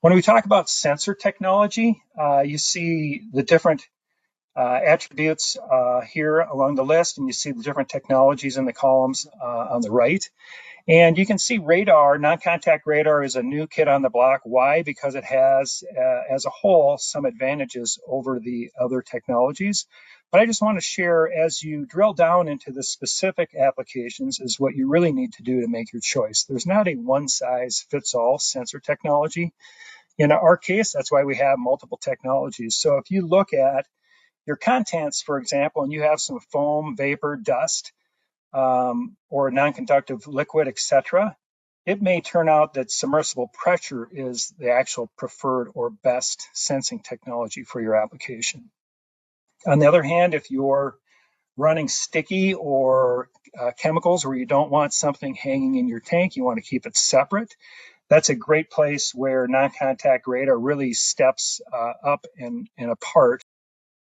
When we talk about sensor technology, you see the different attributes here along the list, and you see the different technologies in the columns on the right. And you can see radar, non-contact radar is a new kid on the block. Why? Because it has, as a whole, some advantages over the other technologies. But I just want to share, as you drill down into the specific applications, is what you really need to do to make your choice. There's not a one-size-fits-all sensor technology. In our case, that's why we have multiple technologies. So if you look at your contents, for example, and you have some foam, vapor, dust, or non-conductive liquid, etc., it may turn out that submersible pressure is the actual preferred or best sensing technology for your application. On the other hand, if you're running sticky or chemicals where you don't want something hanging in your tank, you want to keep it separate, that's a great place where non-contact radar really steps up and apart